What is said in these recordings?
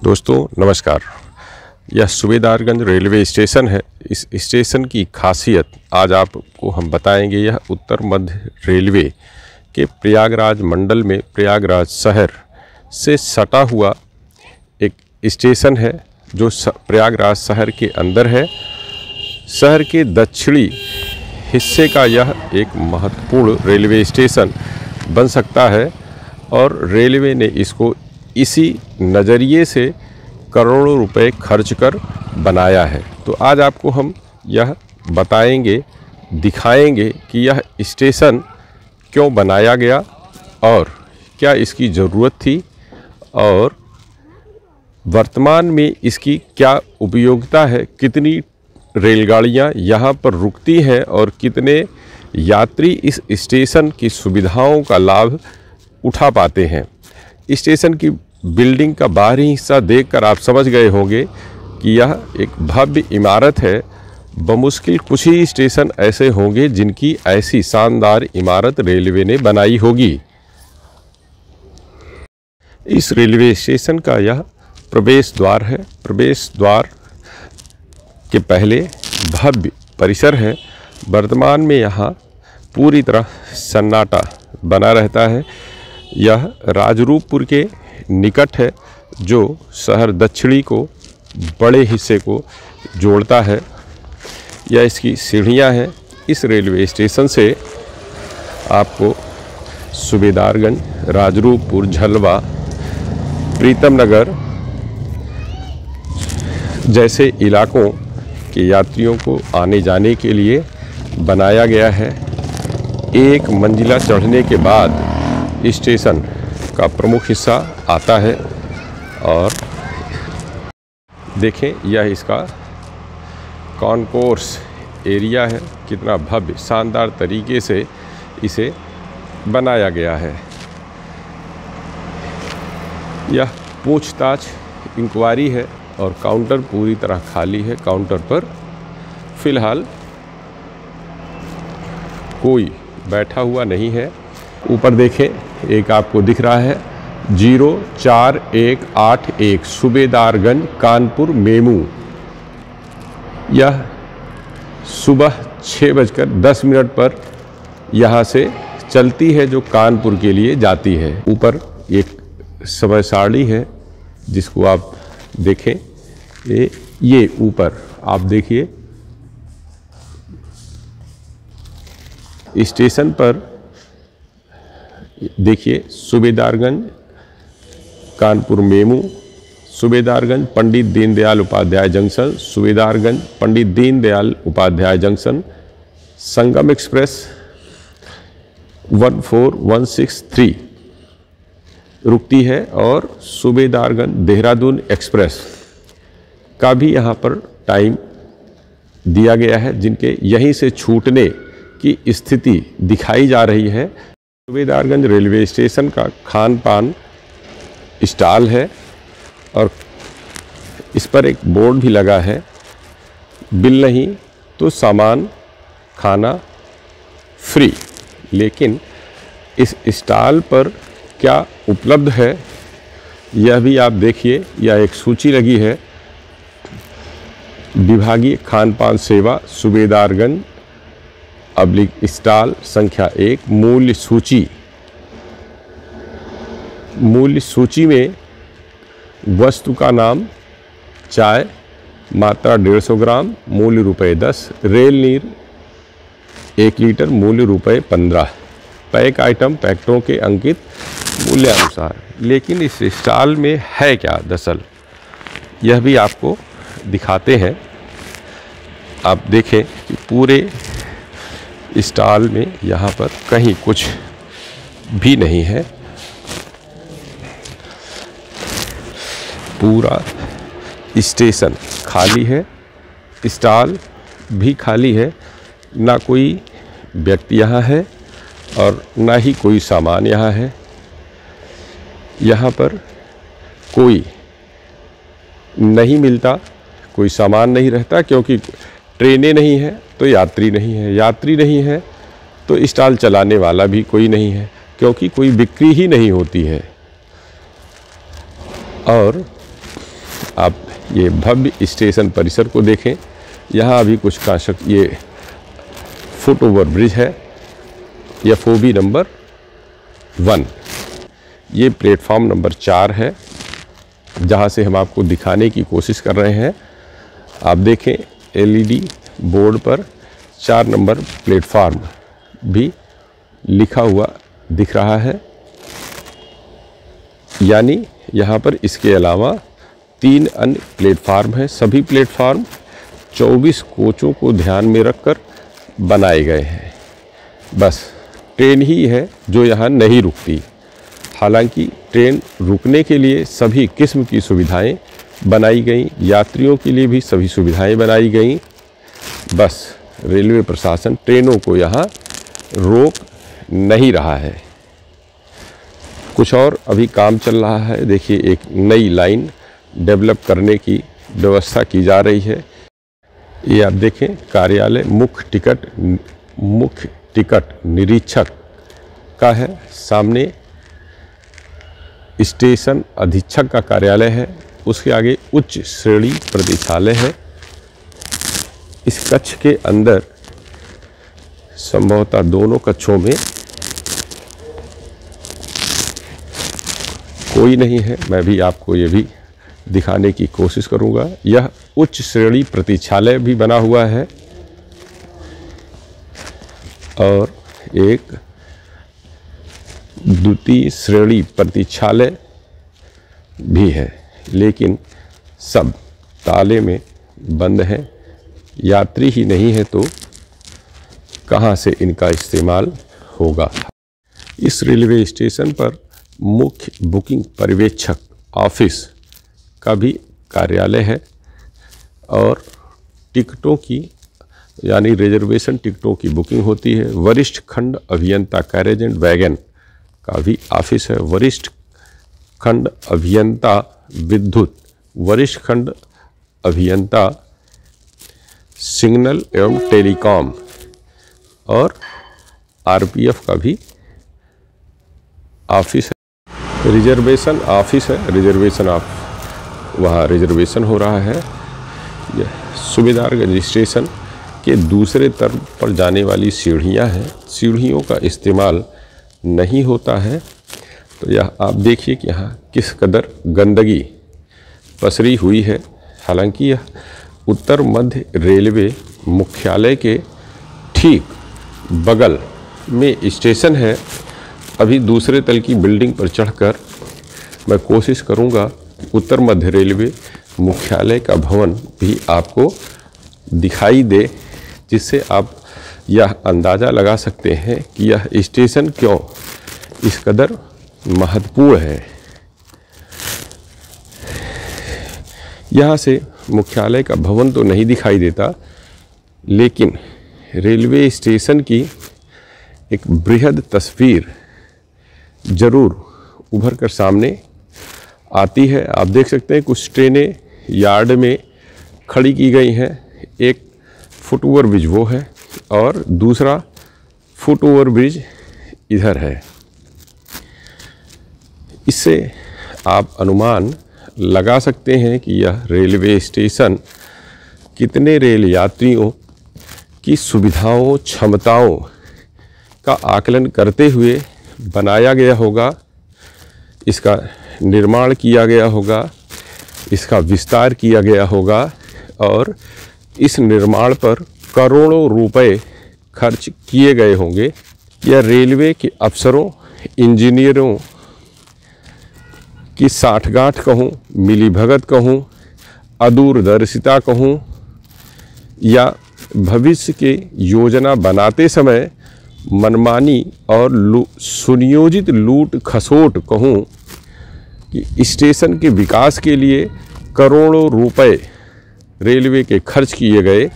दोस्तों नमस्कार। यह सूबेदारगंज रेलवे स्टेशन है। इस स्टेशन की खासियत आज आपको हम बताएंगे। यह उत्तर मध्य रेलवे के प्रयागराज मंडल में प्रयागराज शहर से सटा हुआ एक स्टेशन है जो प्रयागराज शहर के अंदर है। शहर के दक्षिणी हिस्से का यह एक महत्वपूर्ण रेलवे स्टेशन बन सकता है और रेलवे ने इसको इसी नज़रिए से करोड़ों रुपए खर्च कर बनाया है। तो आज आपको हम यह बताएंगे, दिखाएंगे कि यह स्टेशन क्यों बनाया गया और क्या इसकी ज़रूरत थी और वर्तमान में इसकी क्या उपयोगिता है, कितनी रेलगाड़ियां यहाँ पर रुकती हैं और कितने यात्री इस स्टेशन की सुविधाओं का लाभ उठा पाते हैं। स्टेशन की बिल्डिंग का बाहरी हिस्सा देखकर आप समझ गए होंगे कि यह एक भव्य इमारत है। बमुश्किल कुछ ही स्टेशन ऐसे होंगे जिनकी ऐसी शानदार इमारत रेलवे ने बनाई होगी। इस रेलवे स्टेशन का यह प्रवेश द्वार है। प्रवेश द्वार के पहले भव्य परिसर है। वर्तमान में यहाँ पूरी तरह सन्नाटा बना रहता है। यह राजरूपपुर के निकट है जो शहर दक्षिणी को बड़े हिस्से को जोड़ता है। यह इसकी सीढ़ियाँ हैं। इस रेलवे स्टेशन से आपको सूबेदारगंज, राजरूपपुर, झलवा, प्रीतम नगर जैसे इलाकों के यात्रियों को आने जाने के लिए बनाया गया है। एक मंजिला चढ़ने के बाद स्टेशन का प्रमुख हिस्सा आता है और देखें यह इसका कॉन्कोर्स एरिया है। कितना भव्य शानदार तरीके से इसे बनाया गया है। यह पूछताछ इंक्वायरी है और काउंटर पूरी तरह खाली है। काउंटर पर फिलहाल कोई बैठा हुआ नहीं है। ऊपर देखें, एक आपको दिख रहा है 04181 सूबेदारगंज कानपुर मेमू। यह सुबह 6:10 पर यहाँ से चलती है जो कानपुर के लिए जाती है। ऊपर एक समय सारणी है जिसको आप देखें। ये ऊपर आप देखिए स्टेशन पर देखिए Subedarganj Kanpur MEMU, Subedarganj Pandit Deendayal Upadhyay junction, Subedarganj Pandit Deendayal Upadhyay junction, संगम एक्सप्रेस 14163 रुकती है और सूबेदारगंज देहरादून एक्सप्रेस का भी यहाँ पर टाइम दिया गया है, जिनके यहीं से छूटने की स्थिति दिखाई जा रही है। सूबेदारगंज रेलवे स्टेशन का खान पान स्टॉल है और इस पर एक बोर्ड भी लगा है, बिल नहीं तो सामान खाना फ्री। लेकिन इस स्टॉल पर क्या उपलब्ध है यह भी आप देखिए। यह एक सूची लगी है, विभागीय खान पान सेवा सूबेदारगंज स्टॉल संख्या 1 मूल्य सूची। मूल्य सूची में वस्तु का नाम चाय, मात्रा 150 ग्राम, मूल्य ₹10। रेल नीर 1 लीटर, मूल्य ₹15। पैक आइटम पैकेटों के अंकित मूल्यानुसार। लेकिन इस स्टॉल में है क्या दरअसल, यह भी आपको दिखाते हैं। आप देखें कि पूरे स्टॉल में यहाँ पर कहीं कुछ भी नहीं है। पूरा स्टेशन खाली है, स्टॉल भी खाली है। ना कोई व्यक्ति यहाँ है और ना ही कोई सामान यहाँ है। यहाँ पर कोई नहीं मिलता, कोई सामान नहीं रहता, क्योंकि ट्रेनें नहीं है तो यात्री नहीं है, यात्री नहीं है तो स्टॉल चलाने वाला भी कोई नहीं है, क्योंकि कोई बिक्री ही नहीं होती है। और आप ये भव्य स्टेशन परिसर को देखें। यहाँ अभी कुछ ये फुट ओवर ब्रिज है, FOB नंबर 1। ये प्लेटफॉर्म नंबर 4 है, जहाँ से हम आपको दिखाने की कोशिश कर रहे हैं। आप देखें LED बोर्ड पर 4 नंबर प्लेटफॉर्म भी लिखा हुआ दिख रहा है, यानी यहाँ पर इसके अलावा 3 अन्य प्लेटफार्म हैं। सभी प्लेटफार्म 24 कोचों को ध्यान में रखकर बनाए गए हैं। बस ट्रेन ही है जो यहाँ नहीं रुकती। हालांकि ट्रेन रुकने के लिए सभी किस्म की सुविधाएं बनाई गई, यात्रियों के लिए भी सभी सुविधाएं बनाई गई। बस रेलवे प्रशासन ट्रेनों को यहाँ रोक नहीं रहा है। कुछ और अभी काम चल रहा है। देखिए, एक नई लाइन डेवलप करने की व्यवस्था की जा रही है। ये आप देखें, कार्यालय मुख्य टिकट निरीक्षक का है। सामने स्टेशन अधीक्षक का कार्यालय है, उसके आगे उच्च श्रेणी प्रतीक्षालय है। इस कक्ष के अंदर संभवतः दोनों कक्षों में कोई नहीं है। मैं भी आपको ये भी दिखाने की कोशिश करूंगा। यह उच्च श्रेणी प्रतीक्षालय भी बना हुआ है और एक द्वितीय श्रेणी प्रतीक्षालय भी है, लेकिन सब ताले में बंद हैं। यात्री ही नहीं है तो कहाँ से इनका इस्तेमाल होगा। इस रेलवे स्टेशन पर मुख्य बुकिंग पर्यवेक्षक ऑफिस का भी कार्यालय है और टिकटों की यानी रिजर्वेशन टिकटों की बुकिंग होती है। वरिष्ठ खंड अभियंता कैरेज एंड वैगन का भी ऑफिस है। वरिष्ठ खंड अभियंता विद्युत, वरिष्ठ खंड अभियंता सिग्नल एवं टेलीकॉम और RPF का भी ऑफिस है। रिजर्वेशन ऑफिस है, वहाँ रिजर्वेशन हो रहा है। सुबेदारगंज स्टेशन के दूसरे तरफ पर जाने वाली सीढ़ियाँ हैं, सीढ़ियों का इस्तेमाल नहीं होता है। तो यह आप देखिए कि यहाँ किस कदर गंदगी पसरी हुई है। हालांकि यह उत्तर मध्य रेलवे मुख्यालय के ठीक बगल में स्टेशन है। अभी दूसरे तल की बिल्डिंग पर चढ़कर मैं कोशिश करूँगा उत्तर मध्य रेलवे मुख्यालय का भवन भी आपको दिखाई दे, जिससे आप यह अंदाज़ा लगा सकते हैं कि यह स्टेशन क्यों इस कदर महत्वपूर्ण है। यहाँ से मुख्यालय का भवन तो नहीं दिखाई देता, लेकिन रेलवे स्टेशन की एक बृहद तस्वीर ज़रूर उभर कर सामने आती है। आप देख सकते हैं कुछ ट्रेनें यार्ड में खड़ी की गई हैं। एक फुट ओवर ब्रिज वो है और दूसरा फुट ओवर ब्रिज इधर है। इससे आप अनुमान लगा सकते हैं कि यह रेलवे स्टेशन कितने रेल यात्रियों की सुविधाओं, क्षमताओं का आकलन करते हुए बनाया गया होगा, इसका निर्माण किया गया होगा, इसका विस्तार किया गया होगा और इस निर्माण पर करोड़ों रुपए खर्च किए गए होंगे। यह रेलवे के अफसरों, इंजीनियरों की साठगांठ कहूँ, मिलीभगत कहूँ, अदूरदर्शिता कहूँ या भविष्य के योजना बनाते समय मनमानी और सुनियोजित लूट खसोट कहूँ कि स्टेशन के विकास के लिए करोड़ों रुपए रेलवे के खर्च किए गए।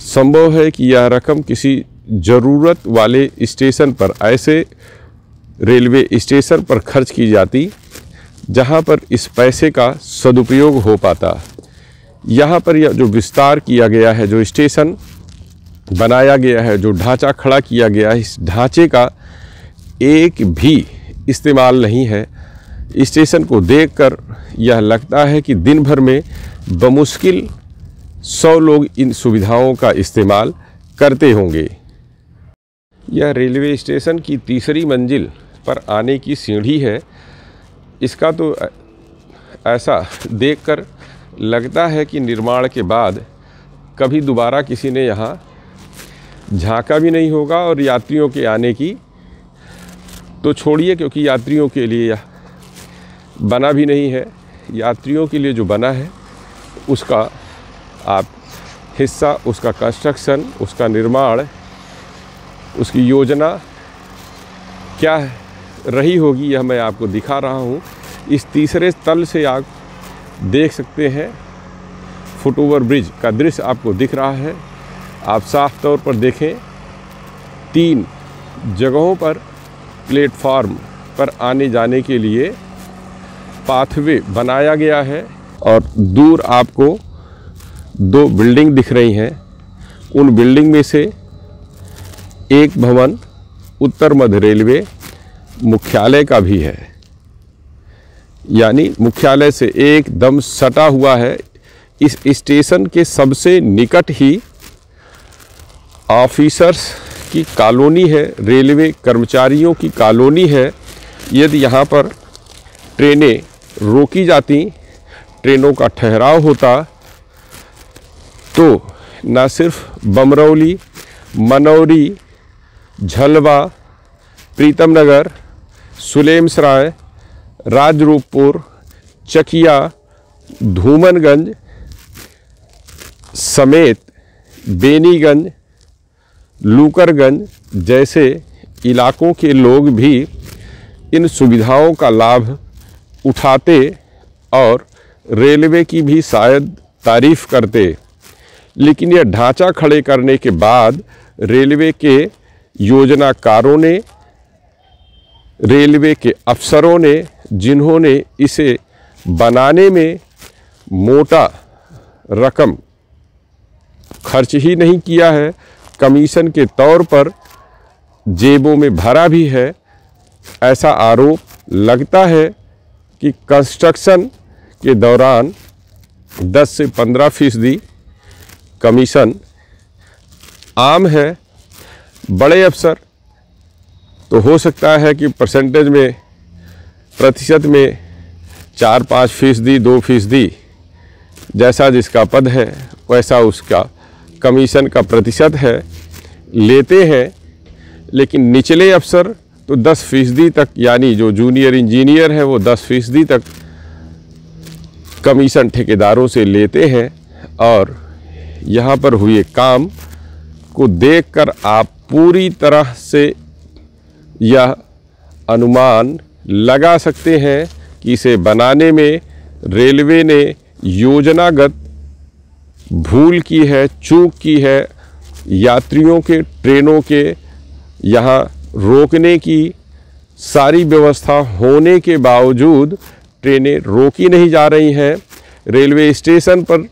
संभव है कि यह रकम किसी ज़रूरत वाले स्टेशन पर, ऐसे रेलवे स्टेशन पर खर्च की जाती जहां पर इस पैसे का सदुपयोग हो पाता। यहाँ पर यह जो विस्तार किया गया है, जो स्टेशन बनाया गया है, जो ढांचा खड़ा किया गया है, इस ढांचे का एक भी इस्तेमाल नहीं है। स्टेशन को देखकर यह लगता है कि दिन भर में बमुश्किल 100 लोग इन सुविधाओं का इस्तेमाल करते होंगे। यह रेलवे स्टेशन की तीसरी मंजिल पर आने की सीढ़ी है। इसका तो ऐसा देखकर लगता है कि निर्माण के बाद कभी दोबारा किसी ने यहाँ झांका भी नहीं होगा, और यात्रियों के आने की तो छोड़िए, क्योंकि यात्रियों के लिए यह बना भी नहीं है। यात्रियों के लिए जो बना है उसका आप हिस्सा, उसका कंस्ट्रक्शन, उसका निर्माण, उसकी योजना क्या रही होगी, यह मैं आपको दिखा रहा हूँ। इस तीसरे तल से आप देख सकते हैं फुटओवर ब्रिज का दृश्य आपको दिख रहा है। आप साफ तौर पर देखें, 3 जगहों पर प्लेटफार्म पर आने जाने के लिए पाथवे बनाया गया है, और दूर आपको 2 बिल्डिंग दिख रही हैं। उन बिल्डिंग में से एक भवन उत्तर मध्य रेलवे मुख्यालय का भी है, यानी मुख्यालय से एकदम सटा हुआ है। इस स्टेशन के सबसे निकट ही ऑफिसर्स की कॉलोनी है, रेलवे कर्मचारियों की कॉलोनी है। यदि यहाँ पर ट्रेनें रोकी जाती, ट्रेनों का ठहराव होता, तो न सिर्फ बमरौली, मनौरी, झलवा, प्रीतम नगर, सुलेमसराय, राजरूपपुर, चकिया, धूमनगंज समेत बेनीगंज, लूकरगंज जैसे इलाकों के लोग भी इन सुविधाओं का लाभ उठाते और रेलवे की भी शायद तारीफ करते। लेकिन यह ढांचा खड़े करने के बाद रेलवे के योजनाकारों ने, रेलवे के अफसरों ने, जिन्होंने इसे बनाने में मोटा रकम खर्च ही नहीं किया है, कमीशन के तौर पर जेबों में भरा भी है, ऐसा आरोप लगता है कि कंस्ट्रक्शन के दौरान 10 से 15% कमीशन आम है। बड़े अफसर तो हो सकता है कि परसेंटेज में, प्रतिशत में 4-5%, 2%, जैसा जिसका पद है वैसा उसका कमीशन का प्रतिशत है, लेते हैं। लेकिन निचले अफसर तो 10% तक, यानी जो जूनियर इंजीनियर है वो 10% तक कमीशन ठेकेदारों से लेते हैं। और यहाँ पर हुए काम को देखकर आप पूरी तरह से यह अनुमान लगा सकते हैं कि इसे बनाने में रेलवे ने योजनागत भूल की है, चूक की है। यात्रियों के ट्रेनों के यहाँ रोकने की सारी व्यवस्था होने के बावजूद ट्रेनें रोकी नहीं जा रही हैं। रेलवे स्टेशन पर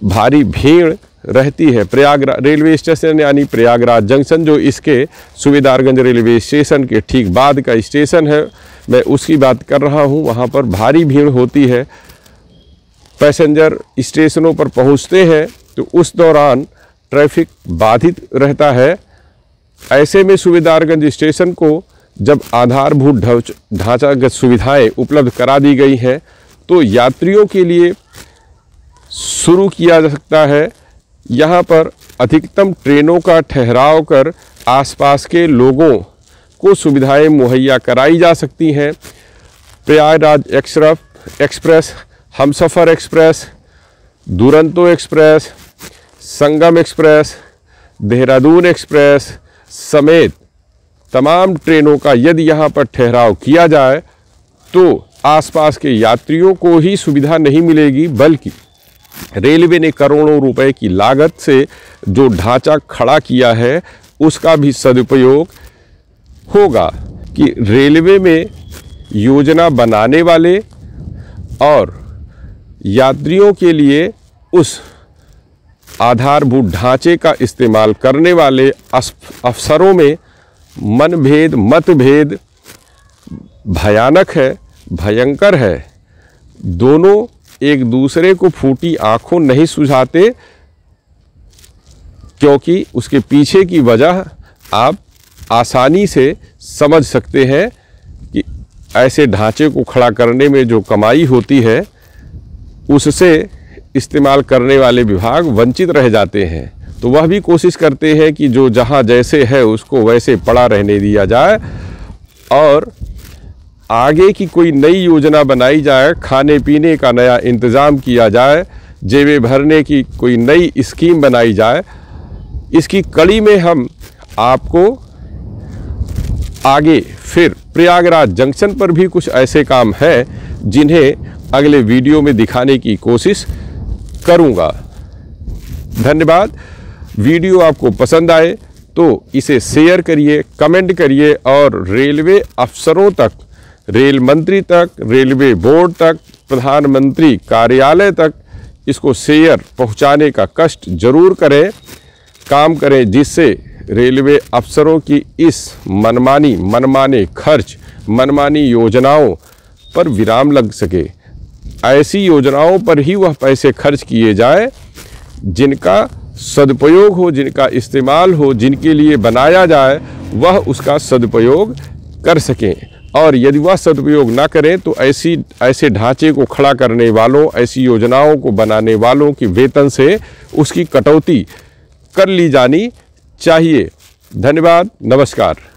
भारी भीड़ रहती है। प्रयागराज रेलवे स्टेशन यानी प्रयागराज जंक्शन, जो इसके सुबेदारगंज रेलवे स्टेशन के ठीक बाद का स्टेशन है, मैं उसकी बात कर रहा हूँ। वहाँ पर भारी भीड़ होती है। पैसेंजर स्टेशनों पर पहुँचते हैं तो उस दौरान ट्रैफिक बाधित रहता है। ऐसे में सुबेदारगंज स्टेशन को जब आधारभूत ढांचागत सुविधाएं उपलब्ध करा दी गई हैं तो यात्रियों के लिए शुरू किया जा सकता है। यहाँ पर अधिकतम ट्रेनों का ठहराव कर आसपास के लोगों को सुविधाएं मुहैया कराई जा सकती हैं। प्रयागराज एक्सप्रेस, हमसफ़र एक्सप्रेस, दुरंतो एक्सप्रेस, संगम एक्सप्रेस, देहरादून एक्सप्रेस समेत तमाम ट्रेनों का यदि यहाँ पर ठहराव किया जाए तो आसपास के यात्रियों को ही सुविधा नहीं मिलेगी, बल्कि रेलवे ने करोड़ों रुपए की लागत से जो ढांचा खड़ा किया है उसका भी सदुपयोग होगा। कि रेलवे में योजना बनाने वाले और यात्रियों के लिए उस आधारभूत ढांचे का इस्तेमाल करने वाले अफसरों में मनभेद, मतभेद भयानक है। भयंकर है। दोनों एक दूसरे को फूटी आंखों नहीं सुझाते, क्योंकि उसके पीछे की वजह आप आसानी से समझ सकते हैं कि ऐसे ढांचे को खड़ा करने में जो कमाई होती है उससे इस्तेमाल करने वाले विभाग वंचित रह जाते हैं। तो वह भी कोशिश करते हैं कि जो जहां जैसे है उसको वैसे पड़ा रहने दिया जाए और आगे की कोई नई योजना बनाई जाए, खाने पीने का नया इंतज़ाम किया जाए, जेबें भरने की कोई नई स्कीम बनाई जाए। इसकी कड़ी में हम आपको आगे फिर प्रयागराज जंक्शन पर भी कुछ ऐसे काम हैं जिन्हें अगले वीडियो में दिखाने की कोशिश करूंगा। धन्यवाद। वीडियो आपको पसंद आए तो इसे शेयर करिए, कमेंट करिए और रेलवे अफसरों तक, रेल मंत्री तक, रेलवे बोर्ड तक, प्रधानमंत्री कार्यालय तक इसको शेयर पहुंचाने का कष्ट जरूर करें, काम करें, जिससे रेलवे अफसरों की इस मनमाने खर्च, मनमानी योजनाओं पर विराम लग सके। ऐसी योजनाओं पर ही वह पैसे खर्च किए जाए जिनका सदुपयोग हो, जिनका इस्तेमाल हो, जिनके लिए बनाया जाए वह उसका सदुपयोग कर सकें। और यदि वह सदुपयोग ना करें तो ऐसे ढांचे को खड़ा करने वालों, ऐसी योजनाओं को बनाने वालों की वेतन से उसकी कटौती कर ली जानी चाहिए। धन्यवाद। नमस्कार।